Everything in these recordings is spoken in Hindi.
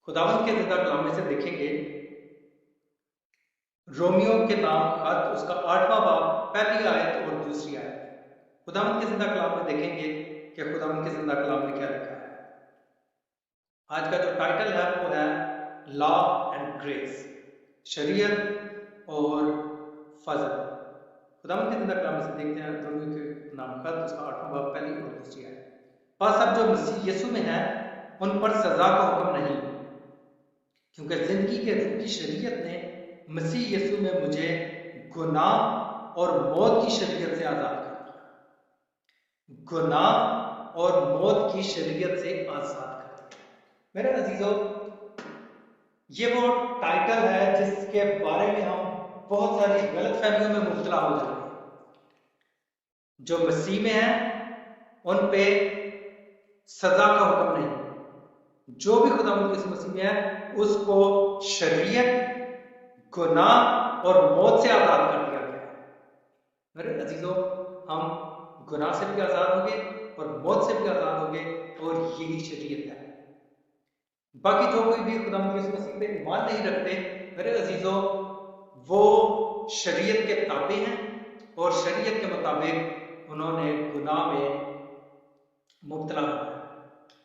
खुदावंद के ज़िंदा कलाम में से देखेंगे रोमियो के नाम खत उसका 8वां बाब पहली आयत और दूसरी आयत। खुदावंद के ज़िंदा कलाम में देखेंगे कि खुदावंद के ज़िंदा कलाम में क्या लिखा है। आज का जो टाइटल है वो है लॉ एंड ग्रेस, शरीयत और फजल। खुदावंद के ज़िंदा कलाम में से देखते हैं रोमियो के नाम खत उसका 8वां बाब पहली और दूसरी आयत। बस अब जो मसीह यीशु में है उन पर सजा का हुक्म नहीं, क्योंकि जिंदगी के रूह की शरीयत ने मसीह यीशु में मुझे गुनाह और मौत की शरीयत से आजाद कर दिया। गुनाह और मौत की शरीयत से आजाद कर दिया। मेरे अजीजों, ये वो टाइटल है जिसके बारे में हम बहुत सारी गलतफहमियों में मुब्तला हो जाते हैं। जो मसीह में है उन पे सजा का हुक्म नहीं, जो भी खुदावंद के मसीह में है उसको शरीयत, गुनाह और मौत से आजाद कर दिया गया। मेरे अजीजों, हम गुनाह से भी आजाद होंगे और मौत से भी आजाद होंगे और यही शरीयत है। बाकी जो कोई भी खुदावंद के मसीह पे ईमान नहीं रखते, मेरे अजीजों, वो शरीयत के ताबे हैं और शरीयत के मुताबिक उन्होंने गुनाह में मुब्तला हुआ है।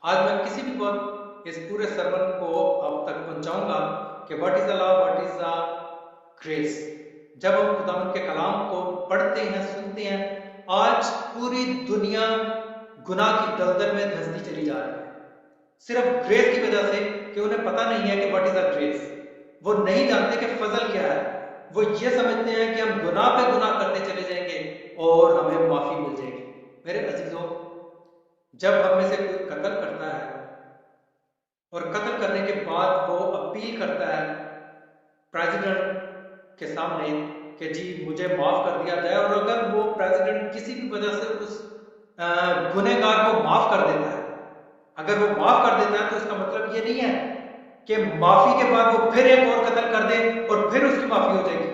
आज मैं किसी भी वक्त इस पूरे सरमन को आप तक पहुंचाऊंगा कि what is the law, what is the grace. जब हम खुदावंद के कलाम को पढ़ते हैं, सुनते हैं, आज पूरी दुनिया गुनाह की दलदल में धंसती चली जा रही है, सिर्फ ग्रेस की वजह से कि उन्हें पता नहीं है कि व्हाट इज द ग्रेस। वो नहीं जानते कि फजल क्या है। वो ये समझते हैं कि हम गुनाह पे गुनाह करते चले जाएंगे और हमें माफी मिल जाएगी। मेरे अजीजों, जब हम में से कोई कत्ल करता है और कत्ल करने के बाद वो अपील करता है प्रेसिडेंट के सामने कि जी मुझे माफ कर दिया जाए, और अगर वो प्रेसिडेंट किसी भी वजह से उस गुनहगार को माफ कर देता है, अगर वो माफ कर देता है तो इसका मतलब ये नहीं है कि माफी के बाद वो फिर एक और कत्ल कर दे और फिर उसकी माफी हो जाएगी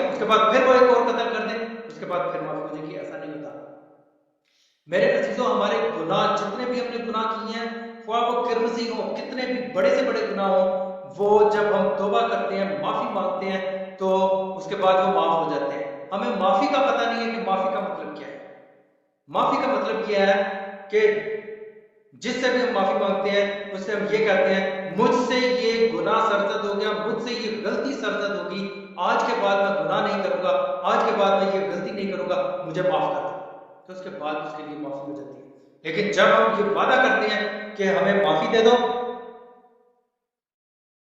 उसके बाद फिर वो एक और कत्ल कर दे, उसके बाद फिर माफी हो जाएगी। ऐसा नहीं होता। मेरे अजीजों, हमारे गुनाह जितने भी हमने गुनाह किए हैं, वो किरमजी हो, कितने भी बड़े से बड़े गुनाह हो, वो जब हम तौबा करते हैं, माफी मांगते हैं, तो उसके बाद वो माफ हो जाते हैं। हमें माफी का पता नहीं है कि माफी का मतलब क्या है। माफी का मतलब क्या है कि जिससे भी हम माफी मांगते हैं उससे हम ये कहते हैं मुझसे ये गुनाह सरजद हो गया, मुझसे ये गलती सरजद होगी, आज के बाद मैं गुनाह नहीं करूंगा, आज के बाद मैं ये गलती नहीं करूंगा, मुझे माफ कर दो। तो उसके बाद उसके लिए माफी हो जाती है। लेकिन जब हम ये वादा करते हैं कि हमें माफी दे दो,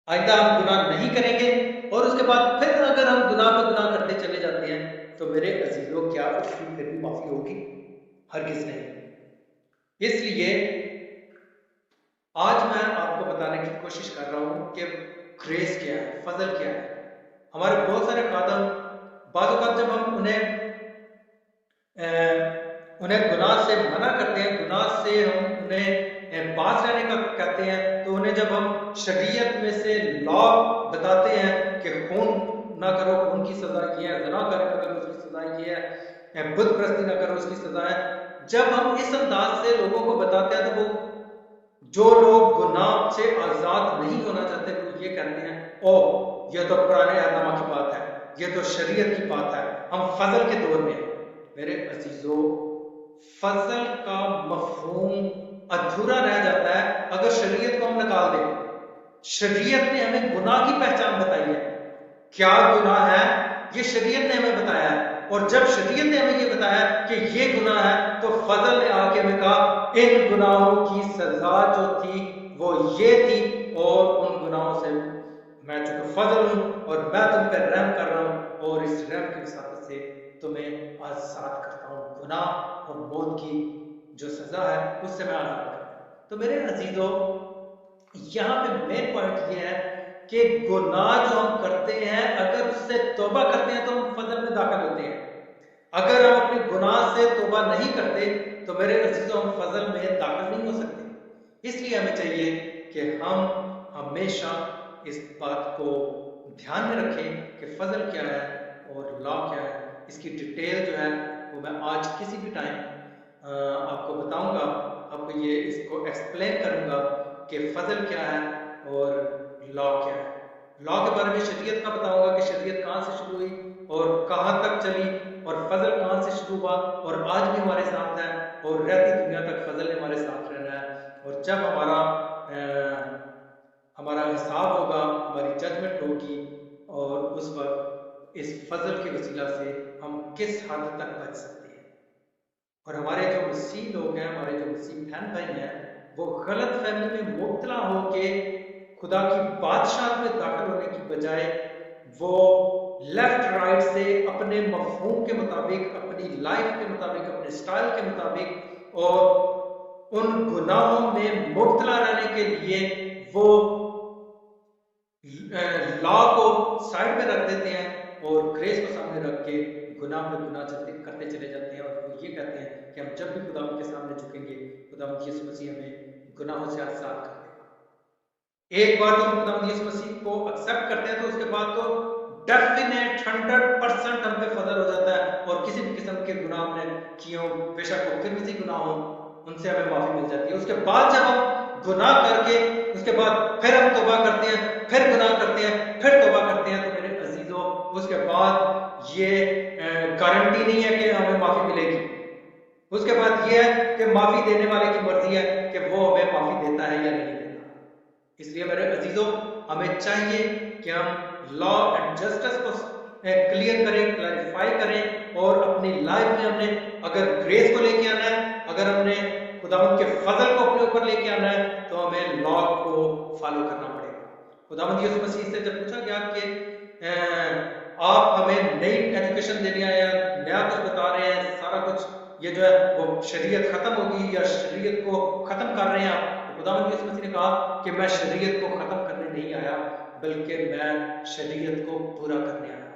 आइंदा हम गुनाह नहीं करेंगे, और उसके बाद फिर अगर हम गुनाह पे गुनाह करते चले जाते हैं, तो मेरे अजीजों, क्या उसकी फिर भी माफी होगी? हरगिज़ नहीं। इसलिए आज मैं आपको बताने की कोशिश कर रहा हूं कि ग्रेस क्या है, फजल क्या है। हमारे बहुत सारे खादम, बाद औक़ात जब हम उन्हें गुनाह से मना करते हैं, गुनाह से हम उन्हें पास रहने का कहते हैं, तो उन्हें जब हम शरीयत में से लॉ बताते हैं कि खून ना करो, खून की सजा ये है, ज़िना करो उसकी सजा ये है, बुत परस्ती ना करो उसकी सजा है, जब हम इस अंदाज से लोगों को बताते हैं, तो वो जो लोग गुनाह से आजाद नहीं होना चाहते, वो ये कहते हैं ओ ये तो पुराने अहदनामा की बात है, ये तो शरीयत की बात है, हम फजल के दौर में। मेरे अजीजों, फजल का मफहूम अधूरा रह जाता है अगर शरीयत को हम निकाल दें। शरीयत ने हमें गुनाह की पहचान बताई है, क्या गुनाह है ये शरीयत ने हमें बताया है, और जब शरीयत ने हमें ये बताया कि ये गुनाह है, तो फजल ने आके हमें कहा इन गुनाहों की सजा जो थी वो ये थी, और उन गुनाहों से मैं चूंकि फजल हूं और मैं तुम पर रहम कर रहा हूं, और इस रहम की वसात से तुम्हें आजाद करता हूं। गुनाह और मौत की जो सजा है उससे मैं आजाद करता हूं। तो मेरे अजीजों, यहाँ पे मेन पॉइंट ये है कि गुनाह जो हम करते हैं, अगर उससे तौबा करते हैं तो हम फजल में दाखिल होते हैं। अगर हम अपने गुनाह से तौबा नहीं करते तो मेरे अजीजों, हम फजल में दाखिल नहीं हो सकते। इसलिए हमें चाहिए कि हम हमेशा इस बात को ध्यान में रखें कि फजल क्या है और लॉ क्या है। इसकी डिटेल जो है वो मैं आज किसी भी टाइम आपको बताऊंगा, आपको ये इसको एक्सप्लेन करूंगा कि फजल क्या है और लॉ क्या है। लॉ के बारे में शरीयत का बताऊंगा कि शरीयत कहाँ से शुरू हुई और कहाँ तक चली और फजल कहाँ से शुरू हुआ और आज भी हमारे साथ है और रहती दुनिया तक फजल ने हमारे साथ रहना है। और जब हमारा हिसाब होगा, हमारी जजमेंट होगी और उस वक्त इस फजल के वसीला से हम किस हद तक बच सकते हैं। और हमारे जो मसीह लोग हैं, हमारे जो मसीह बहन भाई हैं, वो गलत फहमी में मुब्तला होके खुदा की बादशाह में दाखिल होने की बजाय वो लेफ्ट राइट से अपने मफहूम के मुताबिक, अपनी लाइफ के मुताबिक, अपने स्टाइल के मुताबिक और उन गुनाहों में मुब्तला रहने के लिए वो लॉ को साइड में रख देते हैं और ग्रेस को सामने रख के गुनाह में गुनाह करते चले जाते हैं। और वो ये कहते हैं कि हम जब भी खुदा के सामने झुकेंगे, खुदा यीशु मसीह हमें गुनाहों से आजाद कर देगा। एक बार जब खुदा यीशु मसीह को एक्सेप्ट करते हैं तो उसके बाद तो डेफिनेट 100% हम पे फजल हो जाता है और किसी भी किस्म के गुनाह हमने किए हो, बेशक वो फिर किसी गुनाह हो, उनसे हमें माफी मिल जाती है। उसके बाद जब हम गुनाह करके उसके बाद फिर हम तौबा करते हैं, फिर गुनाह करते हैं, फिर तौबा करते हैं, तो मेरे अजीजों उसके बाद ये गारंटी नहीं है कि हमें माफी मिलेगी। उसके बाद ये है कि माफी देने वाले की मर्जी है कि वो हमें माफी देता है या नहीं देता। इसलिए मेरे अजीजों हमें चाहिए कि हम लॉ एंड जस्टिस को क्लियर करें, क्लैरिफाई करें और अपनी लाइफ में हमने अगर ग्रेस को लेके आना है, अगर हमने खुदावंद के फजल को अपने ऊपर लेके आना है, तो हमें लॉ को फॉलो करना पड़ेगा। खुदावंद यीशु मसीह से जब पूछा गया कि आप हमें नई एजुकेशन देने आए या नया कुछ बता रहे हैं, सारा कुछ ये जो है वो शरीयत खत्म होगी या शरीयत को खत्म कर रहे हैं आप, तो खुदावंद यीशु मसीह ने कहा कि मैं शरीयत को खत्म करने नहीं आया, बल्कि मैं शरीयत को पूरा करने आया।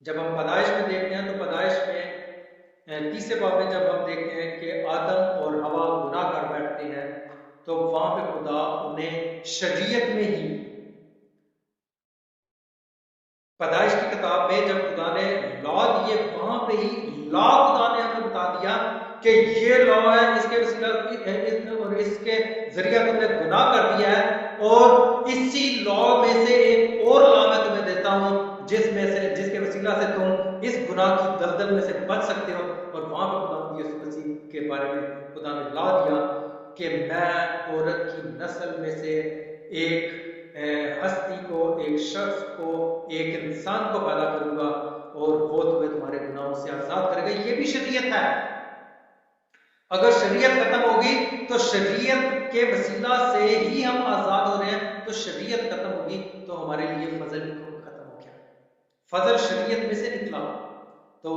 जब हम पैदाइश में देखते हैं तो पैदाइश में 30 बाब में जब हम देखते हैं कि आदम और हवा गुनाह कर बैठते हैं, तो वहां पे खुदा उन्हें शरीयत में ही, पैदाइश की किताब में जब खुदा ने लॉ दिए, वहां पे ही लॉ खुदा ने हमें बता दिया कि ये लॉ है, इसके और इसके जरिए तुमने गुनाह कर दिया है और इसी लॉ में से एक और लॉ मैं तुम्हें देता हूं जिसके वसीला से तुम इस गुनाह की दलदल में से बच सकते हो। और वहां पर खुदा यीशु मसीह के बारे में खुदा ने लॉ दिया कि मैं औरत की नस्ल में से एक हस्ती को, एक शख्स को, एक इंसान को पैदा करूंगा और वो तुम्हें तुम्हारे गुनाहों से आजाद करेगा। ये भी शरीयत है। अगर शरीयत खत्म होगी तो शरीयत के वसीला से ही हम आजाद हो रहे हैं, तो शरीयत खत्म होगी तो हमारे लिए फजल खत्म हो गया। फजल शरीयत में से निकला तो